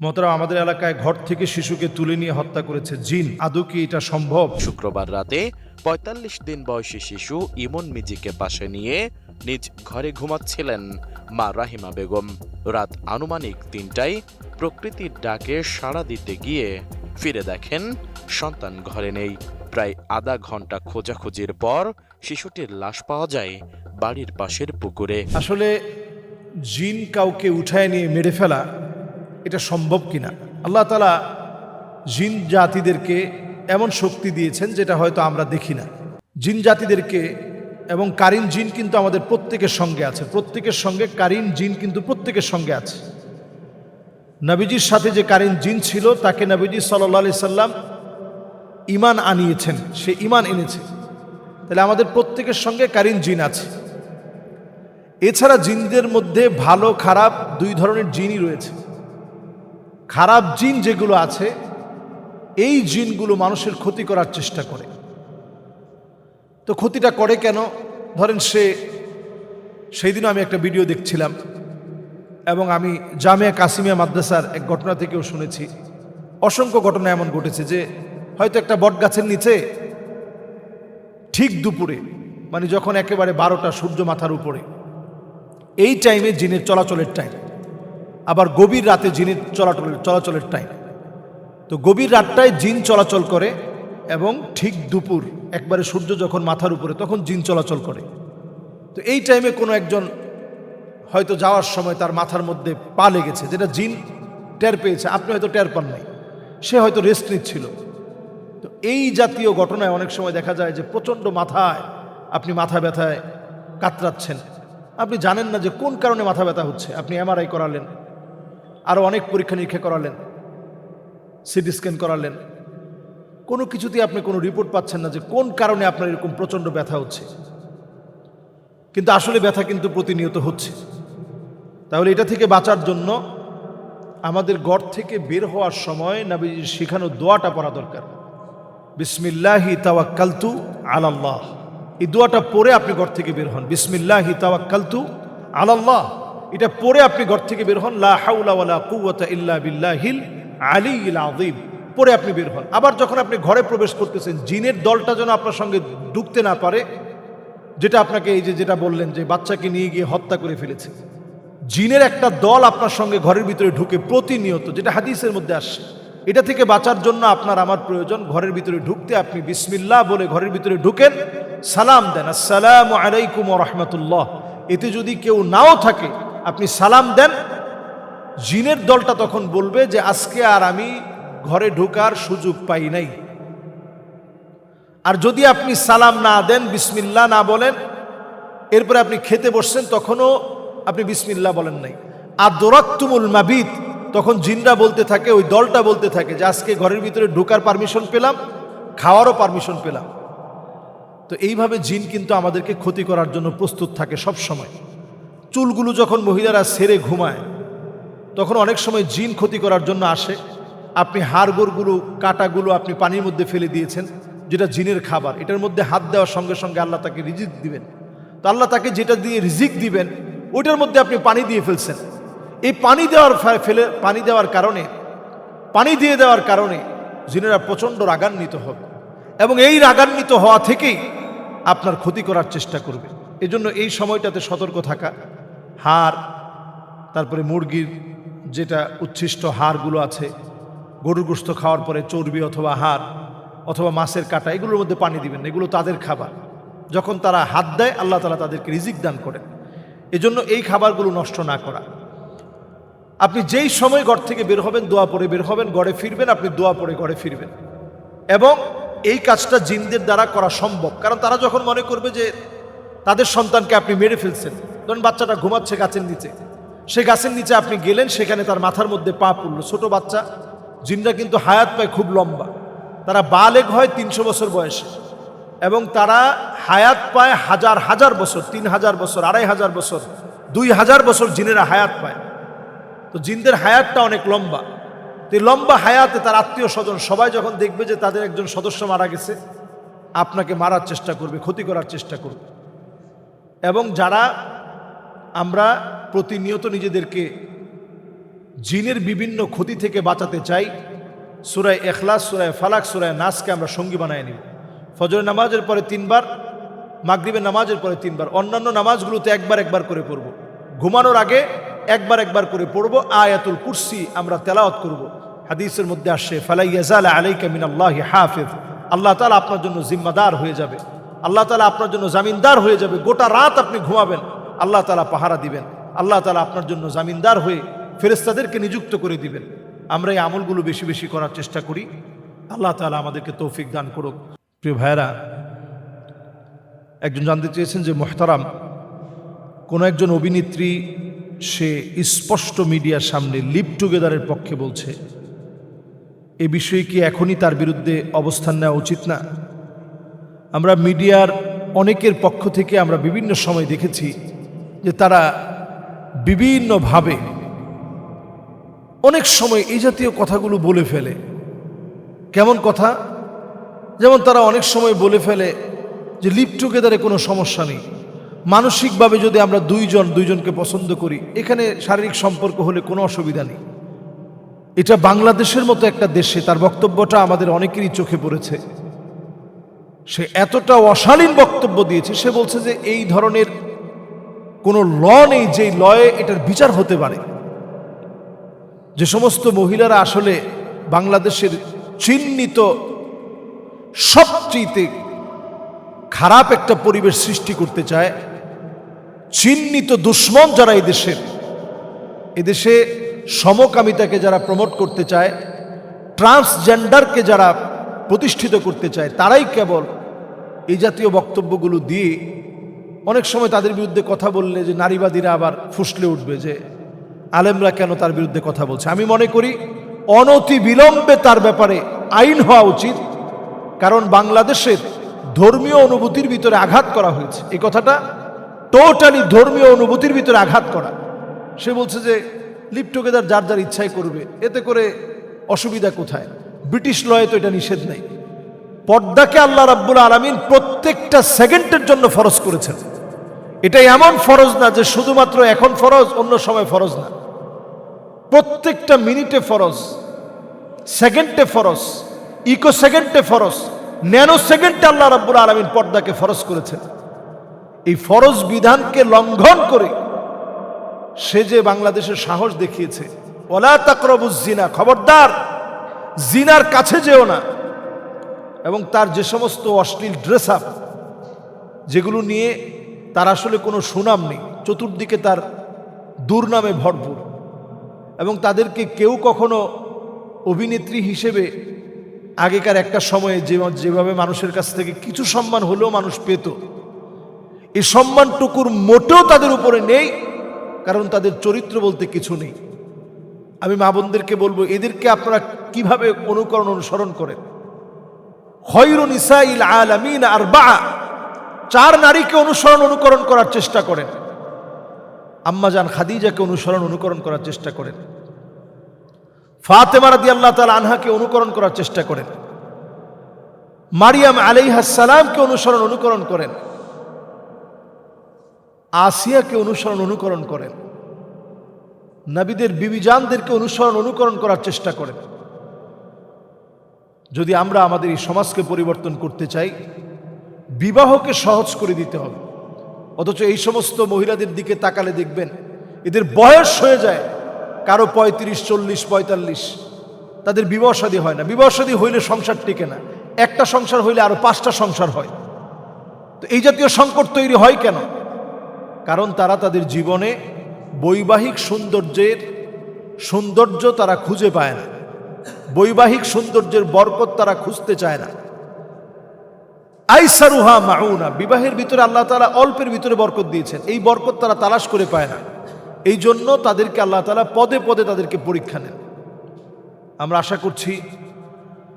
মোহতারাম, আমাদের এলাকায় ঘর থেকে শিশুকে তুলে নিয়ে হত্যা করেছে জিন। আদৌ কি এটা সম্ভব? শুক্রবার রাতে ৪৫ দিন বয়সী শিশু ইমন মিজিকে পাশে নিয়ে নিজ ঘরে ঘুমাচ্ছিলেন মা রাহিমা বেগম। রাত আনুমানিক ৩টায় প্রকৃতির ডাকে সাড়া দিতে গিয়ে ফিরে দেখেন সন্তান ঘরে নেই। প্রায় আধা ঘন্টা খোঁজাখুঁজির পর শিশুটির লাশ পাওয়া যায় বাড়ির পাশের পুকুরে। আসলে জিন কাউকে উঠায় নিয়ে মেরে ফেলা এটা সম্ভব কিনা? আল্লাহ তাআলা জিন জাতিদেরকে এমন শক্তি দিয়েছেন যেটা হয়তো আমরা দেখি না। জিন জাতিদেরকে এবং কারিন জিন কিন্তু আমাদের প্রত্যেকের সঙ্গে আছে। প্রত্যেকের সঙ্গে কারিন জিন কিন্তু প্রত্যেকের সঙ্গে আছে। নবীজির সাথে যে কারিন জিন ছিল তাকে নবীজি সাল্লাল্লাহু আলাইহি সাল্লাম ঈমান আনিয়েছেন, সে ঈমান এনেছে। তাহলে আমাদের প্রত্যেকের সঙ্গে কারিন জিন আছে। এছাড়া জিনদের মধ্যে ভালো খারাপ দুই ধরনের জিনই রয়েছে। খারাপ জিন যেগুলো আছে, এই জিনগুলো মানুষের ক্ষতি করার চেষ্টা করে। তো ক্ষতিটা করে কেন? ধরেন সেই দিনও আমি একটা ভিডিও দেখছিলাম এবং আমি জামিয়া কাসিমিয়া মাদ্রাসার এক ঘটনা থেকেও শুনেছি। অসংখ্য ঘটনা এমন ঘটেছে যে হয়তো একটা বট গাছের নিচে ঠিক দুপুরে, মানে যখন একেবারে 12টা, সূর্য মাথার উপরে, এই টাইমে জিনের চলাচলের টাইম। আবার গভীর রাতে জিনের চলাচলের টাইম। তো গভীর রাতটায় জিন চলাচল করে এবং ঠিক দুপুর একবারে সূর্য যখন মাথার উপরে তখন জিন চলাচল করে। তো এই টাইমে কোনো একজন হয়তো যাওয়ার সময় তার মাথার মধ্যে পা লেগেছে, যেটা জিন টের পেয়েছে, আপনি হয়তো টের পান নাই, সে হয়তো রেস্ট নিচ্ছিল। তো এই জাতীয় ঘটনায় অনেক সময় দেখা যায় যে প্রচণ্ড আপনি মাথা ব্যথায় কাতরাচ্ছেন, আপনি জানেন না যে কোন কারণে মাথা ব্যথা হচ্ছে। আপনি এমআরআই করালেন, আরও অনেক পরীক্ষা নিরীক্ষা করালেন, সিটি স্ক্যান করালেন, কোনো কিছুতেই আপনি কোনো রিপোর্ট পাচ্ছেন না যে কোন কারণে আপনার এরকম প্রচণ্ড ব্যথা হচ্ছে। কিন্তু আসলে ব্যথা কিন্তু প্রতিনিয়ত হচ্ছে। তাহলে এটা থেকে বাঁচার জন্য আমাদের ঘর থেকে বের হওয়ার সময় নবীজির শেখানো দোয়াটা পড়া দরকার। বিসমিল্লাহি তাওয়াক্কালতু আলাল্লাহ, এই দোয়াটা পড়ে আপনি ঘর থেকে বের হন। বিসমিল্লাহি তাওয়াক্কালতু আলাল্লাহ, এটা পড়ে আপনি ঘর থেকে বের হন। লা হাওলা ওয়ালা কুওয়াতা ইল্লা বিল্লাহিল আলিয়্যিল আযীম পড়ে আপনি বের হন। আবার যখন আপনি ঘরে প্রবেশ করতেছেন, জিনের দলটা যেন আপনার সঙ্গে ঢুকতে না পারে। যেটা আপনাকে এই যেটা বললেন যে বাচ্চাকে নিয়ে গিয়ে হত্যা করে ফেলেছে, জিনের একটা দল আপনার সঙ্গে ঘরের ভিতরে ঢুকে প্রতিনিয়ত, যেটা হাদিসের মধ্যে আসছে। এটা থেকে বাঁচার জন্য আপনার আমার প্রয়োজন ঘরের ভিতরে ঢুকতে আপনি বিসমিল্লাহ বলে ঘরের ভিতরে ঢুকেন, সালাম দেন, আসসালামু আলাইকুম ওয়া রাহমাতুল্লাহ। এতে যদি কেউ নাও থাকে আপনি সালাম দেন, জিনের দলটা তখন বলবে যে আজকে আর আমি ঘরে ঢোকার সুযোগ পাই নাই। আর যদি আপনি সালাম না দেন, বিসমিল্লাহ না বলেন, এরপরে আপনি খেতে বসছেন, তখনও আপনি বিসমিল্লাহ বলেন নাই, আদরাকতুমুল মাবিত, তখন জিনরা বলতে থাকে, ওই দলটা বলতে থাকে যে আজকে ঘরের ভিতরে ঢোকার পারমিশন পেলাম, খাওয়ারও পারমিশন পেলাম। তো এইভাবে জিন কিন্তু আমাদেরকে ক্ষতি করার জন্য প্রস্তুত থাকে সব সময়। চুলগুলো যখন মহিলারা সেরে ঘুমায়, তখন অনেক সময় জিন ক্ষতি করার জন্য আসে। আপনি হাড়গোড়গুলো, কাটাগুলো আপনি পানির মধ্যে ফেলে দিয়েছেন, যেটা জিনের খাবার। এটার মধ্যে হাত দেওয়ার সঙ্গে সঙ্গে আল্লাহ তাকে রিজিক দিবেন। তো আল্লাহ তাকে যেটা দিয়ে রিজিক দিবেন, ওইটার মধ্যে আপনি পানি দিয়ে ফেলছেন। এই পানি দিয়ে দেওয়ার কারণে জিনেরা প্রচণ্ড রাগান্বিত হবে এবং এই রাগান্বিত হওয়া থেকেই আপনার ক্ষতি করার চেষ্টা করবে। এজন্য এই সময়টাতে সতর্ক থাকা। হাড়, তারপরে মুরগির যেটা উচ্ছিষ্ট হাড়গুলো আছে, গরুর গোশত খাওয়ার পরে চর্বি অথবা হাড় অথবা মাছের কাঁটা, এগুলোর মধ্যে পানি দিবেন, এগুলো তাদের খাবার। যখন তারা হাত দেয়, আল্লাহ তাআলা তাদেরকে রিজিক দান করেন। এজন্য এই খাবারগুলো নষ্ট না করা। আপনি যেই সময় ঘর থেকে বের হবেন, দোয়া পড়ে বের হবেন, ঘরে ফিরবেন, আপনি দোয়া পড়ে ঘরে ফিরবেন। এবং এই কাজটা জিনদের দ্বারা করা সম্ভব, কারণ তারা যখন মনে করবে যে তাদের সন্তানকে আপনি মেরে ফেলছেন, ধরুন বাচ্চাটা ঘুমাচ্ছে গাছের নিচে, সে গাছের নিচে আপনি গেলেন, সেখানে তার মাথার মধ্যে পা পড়লো, ছোট বাচ্চা। জিনরা কিন্তু হায়াত পায় খুব লম্বা, তারা বালেগ হয় 300 বছর বয়সে, এবং তারা হায়াত পায় হাজার হাজার বছর, 3000 বছর, 2500 বছর, 2000 বছর জিনেরা হায়াত পায়। তো জিনদের হায়াতটা অনেক লম্বা। তো এই লম্বা হায়াতে তার আত্মীয় স্বজন সবাই যখন দেখবে যে তাদের একজন সদস্য মারা গেছে, আপনাকে মারার চেষ্টা করবে, ক্ষতি করার চেষ্টা করবে। এবং যারা আমরা প্রতিনিয়ত নিজেদেরকে জিনের বিভিন্ন ক্ষতি থেকে বাঁচাতে চাই, সূরা ইখলাস, সূরা ফালাক, সূরা নাসকে আমরা সঙ্গী বানায় নিব। ফজরের নামাজের পরে 3 বার, মাগরিবের নামাজের পরে 3 বার, অন্যান্য নামাজগুলোতে একবার একবার করে পড়ব। ঘুমানোর আগে একবার একবার করে পড়ব। আয়াতুল কুরসি আমরা তেলাওয়াত করব। হাদিসের মধ্যে আসছে, ফালা ইয়াজালা আলাইকা মিনাল্লাহি হাফিজ, আল্লাহ তাআলা আপনার জন্য জিম্মাদার হয়ে যাবে, আল্লাহ তাআলা আপনার জন্য জামিনদার হয়ে যাবে। গোটা রাত আপনি ঘুমাবেন, আল্লাহ তাআলা পাহারা দিবেন, আল্লাহ তাআলা আপনার জন্য জামিনদার হয়ে ফেরেশতাদেরকে নিযুক্ত করে দিবেন। আমরা এই আমলগুলো বেশি বেশি করার চেষ্টা করি। আল্লাহ তাআলা আমাদেরকে তৌফিক দান করুক। প্রিয় ভাইয়েরা, একজন জানতে চেয়েছেন যে মোহতারাম, কোনো একজন অভিনেত্রী সে স্পষ্ট মিডিয়ার সামনে লিভ টুগেদারের পক্ষে বলছে, এ বিষয়ে কি এখনই তার বিরুদ্ধে অবস্থান নেওয়া উচিত না? আমরা মিডিয়ার অনেকের পক্ষ থেকে আমরা বিভিন্ন সময় দেখেছি যে তারা বিভিন্নভাবে অনেক সময় এই জাতীয় কথাগুলো বলে ফেলে। কেমন কথা? যেমন তারা অনেক সময় বলে ফেলে যে লিভ টুগেদারে কোনো সমস্যা নেই, মানসিকভাবে যদি আমরা দুইজনকে পছন্দ করি, এখানে শারীরিক সম্পর্ক হলে কোনো অসুবিধা নেই। এটা বাংলাদেশের মতো একটা দেশে তার বক্তব্যটা আমাদের অনেকেরই চোখে পড়েছে। সে এতটা অশালীন বক্তব্য দিয়েছে, সে বলছে যে এই ধরনের কোনো ল নেই যে লয়ে এটার বিচার হতে পারে। যে সমস্ত মহিলারা আসলে বাংলাদেশের চিহ্নিত সবচেয়ে খারাপ একটা পরিবেশ সৃষ্টি করতে চায়, চিহ্নিত দুশ্মন যারা এদেশে সমকামিতাকে যারা প্রমোট করতে চায়, ট্রান্সজেন্ডারকে যারা প্রতিষ্ঠিত করতে চায়, তারাই কেবল এই জাতীয় বক্তব্যগুলো দিয়ে অনেক সময় তাদের বিরুদ্ধে কথা বললে যে নারীবাদীরা আবার ফুসলে উঠবে যে আলেমরা কেন তার বিরুদ্ধে কথা বলছে। আমি মনে করি অনতি বিলম্বে তার ব্যাপারে আইন হওয়া উচিত, কারণ বাংলাদেশের ধর্মীয় অনুভূতির ভিতরে আঘাত করা হয়েছে। এই কথাটা টোটালি ধর্মীয় অনুভূতির ভিতরে আঘাত করা। সে বলছে যে লিভ টুগেদার যার যার ইচ্ছাই করবে, এতে করে অসুবিধা কোথায়? ব্রিটিশ লয়ে তো এটা নিষেধ নেই। পর্দাকে আল্লাহ রাব্বুল আলামিন প্রত্যেকটা সেকেন্ডের জন্য ফরজ করেছেন। এটা এমন ফরজ না যে শুধুমাত্র এখন ফরজ, অন্য সময় ফরজ না। প্রত্যেকটা মিনিটে ফরজ, সেকেন্ডে ফরজ, ইকো সেকেন্ডে ফরজ, ন্যানো সেকেন্ডে আল্লাহ রাব্বুল আলামিন পর্দাকে ফরজ করেছেন। এই ফরজ বিধানকে লঙ্ঘন করে সে যে বাংলাদেশের সাহস দেখিয়েছে, ওয়ালা তাকরাবুজ জিনা, খবরদার জিনার কাছে যেও না। এবং তার যে সমস্ত অশ্লীল ড্রেস আপ, যেগুলো নিয়ে তার আসলে কোনো সুনাম নেই, চতুর্দিকে তার দুর্নামে ভরপুর, এবং তাদেরকে কেউ কখনো অভিনেত্রী হিসেবে আগেকার একটা সময়ে যেভাবে মানুষের কাছ থেকে কিছু সম্মান হলেও মানুষ পেত, এই সম্মানটুকুর মোটেও তাদের উপরে নেই, কারণ তাদের চরিত্র বলতে কিছু নেই। আমি মা বোনদেরকে বলবো, এদেরকে আপনারা কিভাবে অনুসরণ করেন? খয়রুন নিসাইল আলামিন আরবাআ, 4 নারীকে অনুকরণ করার চেষ্টা করেন। আম্মা জান খাদিজাকে অনুকরণ করার চেষ্টা করেন, ফাতেমা রাদিয়াল্লাহু তাআলা আনহাকে অনুকরণ করার চেষ্টা করেন, মারিয়াম আলাইহাস সালামকে অনুকরণ করেন, আসিয়াকে অনুকরণ করেন, নবীদের বিবিজানদেরকে অনুকরণ করার চেষ্টা করেন। যদি আমরা আমাদের এই সমাজকে পরিবর্তন করতে চাই, বিবাহকে সহজ করে দিতে হবে। অথচ এই সমস্ত মহিলাদের দিকে তাকালে দেখবেন এদের বয়স হয়ে যায় কারো 35, 40, 45, তাদের বিবাহ শাদী হয় না। বিবাহ শাদী হইলে সংসার টিকে না, একটা সংসার হইলে আরো 5টা সংসার হয়। তো এই জাতীয় সংকট তৈরি হয় কেন? কারণ তারা তাদের জীবনে বৈবাহিক সৌন্দর্য তারা খুঁজে পায় না, বৈবাহিক সৌন্দর্যের বরকত তারা খুঁজতে চায় না। আইসারুহা মাউনা, বিবাহের ভিতরে আল্লাহ তাআলা অল্পের ভিতরে বরকত দিয়েছেন, এই বরকত তারা তালাশ করে পায় না। এই জন্য তাদেরকে আল্লাহ তাআলা পদে পদে তাদেরকে পরীক্ষা নেন। আমরা আশা করছি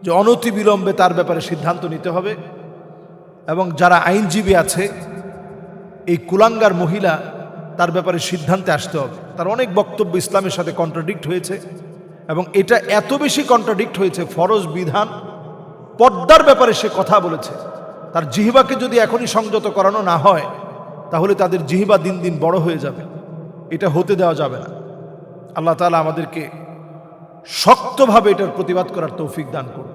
যে অনতি বিলম্বে তার ব্যাপারে সিদ্ধান্ত নিতে হবে, এবং যারা আইনজীবী আছে, এই কুলাঙ্গার মহিলা, তার ব্যাপারে সিদ্ধান্তে আসতে হবে। তার অনেক বক্তব্য ইসলামের সাথে কন্ট্রাডিক্ট হয়েছে, এবং এটা এত বেশি কন্ট্রাডিক্ট হয়েছে, ফরজ বিধান পর্দার ব্যাপারে সে কথা বলেছে। তার জিহ্বাকে যদি এখনই সংযত করানো না হয়, তাহলে তাদের জিহ্বা দিন দিন বড় হয়ে যাবে। এটা হতে দেওয়া যাবে না। আল্লাহ তাআলা আমাদেরকে শক্তভাবে এটার প্রতিবাদ করার তৌফিক দান করুন।